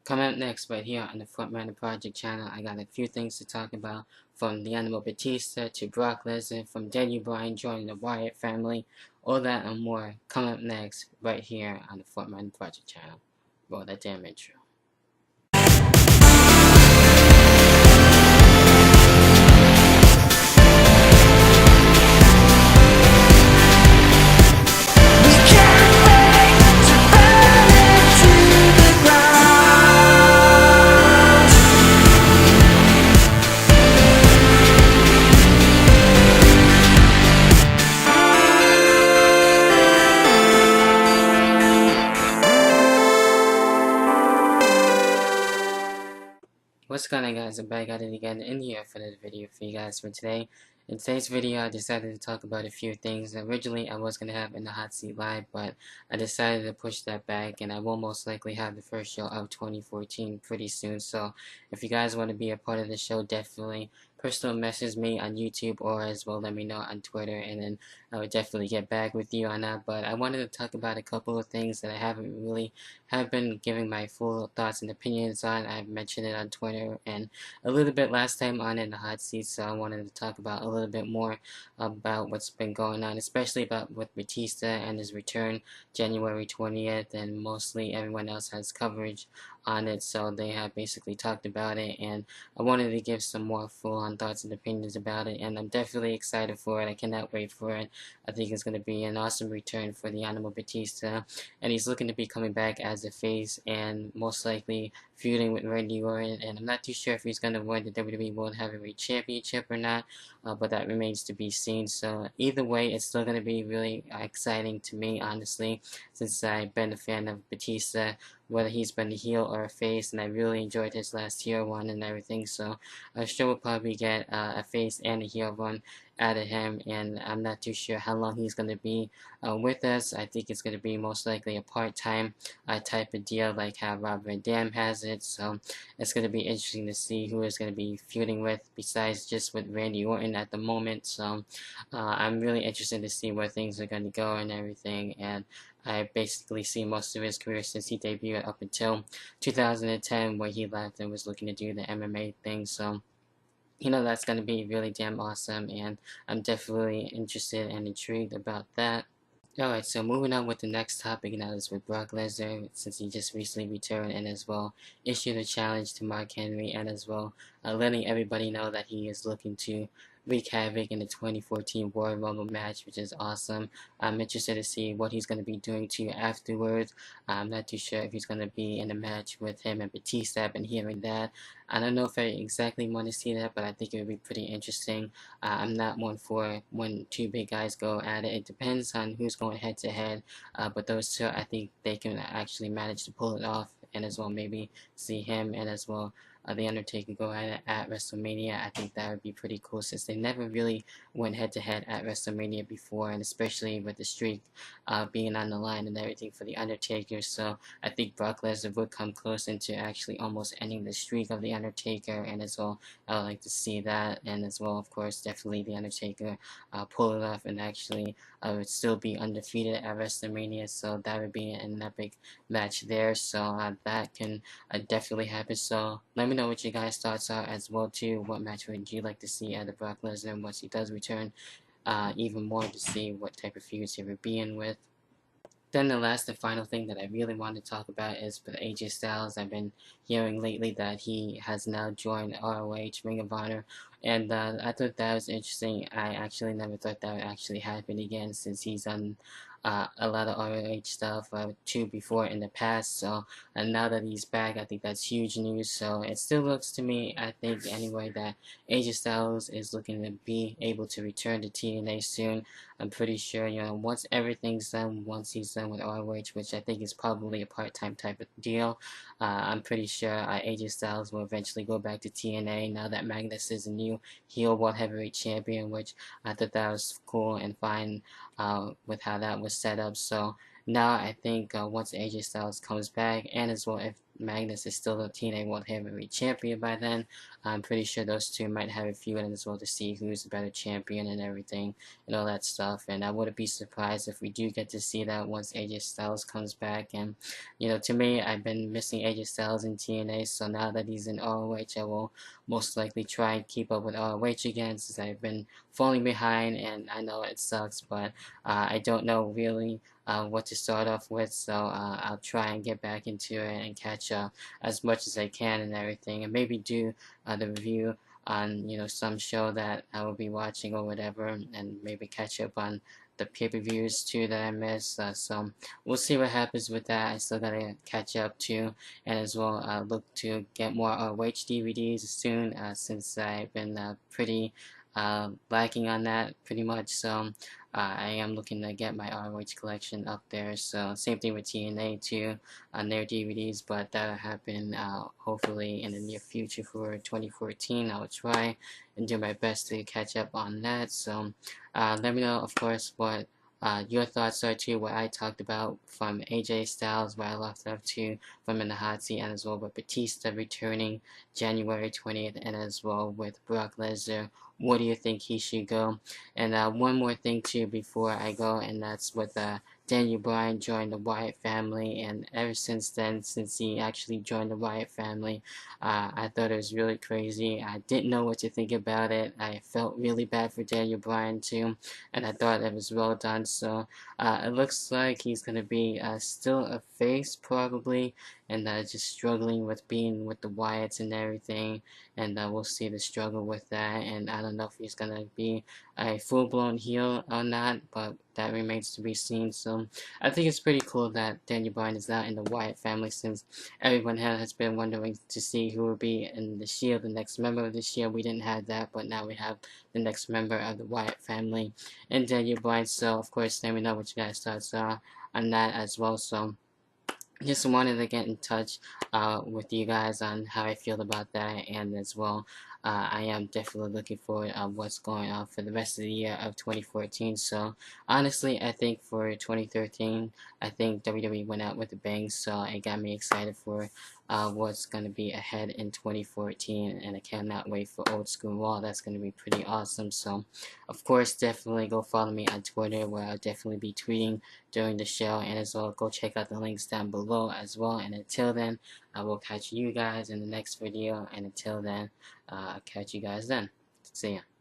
Coming up next, right here on the Fortminorproject channel, I got a few things to talk about, from the animal Batistia to Brock Lesnar, from Bryan joining the Wyatt family, all that and more. Coming up next, right here on the Fortminorproject channel. Roll that damn intro. What's going on, guys? I'm back at it again in here for another video for you guys for today. In today's video, I decided to talk about a few things. Originally, I was going to have in the Hot Seat Live, but I decided to push that back, and I will most likely have the first show of 2014 pretty soon. So if you guys want to be a part of the show, definitely personal message me on YouTube, or as well let me know on Twitter, and then I would definitely get back with you on that. But I wanted to talk about a couple of things that I haven't really been giving my full thoughts and opinions on. I've mentioned it on Twitter and a little bit last time on In the Hot Seat, so I wanted to talk about a little bit more about what's been going on, especially about with Batista and his return January 20th, and mostly everyone else has coverage on it, so they have basically talked about it, and I wanted to give some more full-on thoughts and opinions about it, and I'm definitely excited for it. I cannot wait for it. I think it's going to be an awesome return for the Animal Batista, and he's looking to be coming back as a face, and most likely feuding with Randy Orton, and I'm not too sure if he's going to win the WWE World Heavyweight Championship or not, but that remains to be seen. So either way, it's still going to be really exciting to me, honestly, since I've been a fan of Batista, whether he's been a heel or a face, and I really enjoyed his last heel run and everything. So I'm sure we'll probably get a face and a heel run out of him, and I'm not too sure how long he's going to be with us. I think it's going to be most likely a part-time type of deal, like how Rob Van Dam has it. So it's going to be interesting to see who is going to be feuding with, besides just with Randy Orton at the moment. So I'm really interested to see where things are going to go and everything, and I basically see most of his career since he debuted up until 2010, where he left and was looking to do the MMA thing. So that's going to be really damn awesome, and I'm definitely interested and intrigued about that. Alright, so moving on with the next topic, and that is with Brock Lesnar, since he just recently returned, and as well issued a challenge to Mark Henry, and as well letting everybody know that he is looking to wreak havoc in the 2014 Royal Rumble match, which is awesome. I'm interested to see what he's going to be doing to afterwards. I'm not too sure if he's going to be in a match with him and Batista. I've been hearing that. I don't know if I exactly want to see that, but I think it would be pretty interesting. I'm not one for when two big guys go at it. It depends on who's going head to head, but those two, I think they can actually manage to pull it off, and as well maybe see him and as well The Undertaker go at it at WrestleMania. I think that would be pretty cool, since they never really went head to head at WrestleMania before, and especially with the streak being on the line and everything for The Undertaker. So I think Brock Lesnar would come close into actually almost ending the streak of The Undertaker, and as well I would like to see that, and as well, of course, definitely The Undertaker pull it off and actually would still be undefeated at WrestleMania. So that would be an epic match there. So that can definitely happen. So let me know what your guys' thoughts are as well too. What match would you like to see out of Brock Lesnar once he does return? Even more to see what type of feuds he would be in with. Then the last and final thing that I really want to talk about is with AJ Styles. I've been hearing lately that he has now joined ROH, Ring of Honor, and I thought that was interesting. I actually never thought that would actually happen again, since he's done a lot of ROH stuff too before in the past. So and now that he's back, I think that's huge news. So it still looks to me, I think anyway, that AJ Styles is looking to be able to return to TNA soon. I'm pretty sure, once everything's done, once he's done with ROH, which I think is probably a part-time type of deal, I'm pretty sure AJ Styles will eventually go back to TNA now that Magnus is a new heel World Heavyweight Champion, which I thought that was cool and fine with how that was set up. So now I think once AJ Styles comes back, and as well if Magnus is still the TNA World Heavyweight Champion by then. I'm pretty sure those two might have a feud as well to see who's the better champion and everything and all that stuff. And I wouldn't be surprised if we do get to see that once AJ Styles comes back. And to me, I've been missing AJ Styles in TNA, so now that he's in ROH, I will most likely try and keep up with ROH again, since I've been falling behind, and I know it sucks, but I don't know really what to start off with, so I'll try and get back into it and catch up as much as I can and everything, and maybe do the review on some show that I will be watching or whatever, and maybe catch up on the pay-per-views too that I missed. So we'll see what happens with that. I still gotta catch up too, and as well look to get more ROH DVDs soon, since I've been pretty lacking on that pretty much. So I am looking to get my ROH collection up there. So same thing with TNA too on their DVDs, but that'll happen hopefully in the near future for 2014. I'll try and do my best to catch up on that. So let me know, of course, what your thoughts are too, what I talked about from AJ Styles, what I left off to from in the hot seat, and as well with Batistia returning January 20th, and as well with Brock Lesnar. What do you think he should go? And one more thing too before I go, and that's with Daniel Bryan joined the Wyatt family, and ever since then, since he actually joined the Wyatt family, I thought it was really crazy. I didn't know what to think about it. I felt really bad for Daniel Bryan too, and I thought it was well done. So it looks like he's gonna be still a face probably, and just struggling with being with the Wyatts and everything, and we'll see the struggle with that. And I don't know if he's gonna be a full-blown heel or not, but that remains to be seen. So I think it's pretty cool that Daniel Bryan is now in the Wyatt family, since everyone has been wondering to see who will be in the Shield, the next member of the Shield. We didn't have that, but now we have the next member of the Wyatt family and Daniel Bryan. So of course, let me know what you guys thoughts are on that as well. So just wanted to get in touch with you guys on how I feel about that, and as well I am definitely looking forward to what's going on for the rest of the year of 2014. So honestly, I think for 2013, I think WWE went out with a bang, so it got me excited for what's going to be ahead in 2014, and I cannot wait for Old School Raw. That's going to be pretty awesome. So of course, definitely go follow me on Twitter, where I'll definitely be tweeting during the show, and as well go check out the links down below as well. And until then, I will catch you guys in the next video, and until then, I'll catch you guys then. See ya.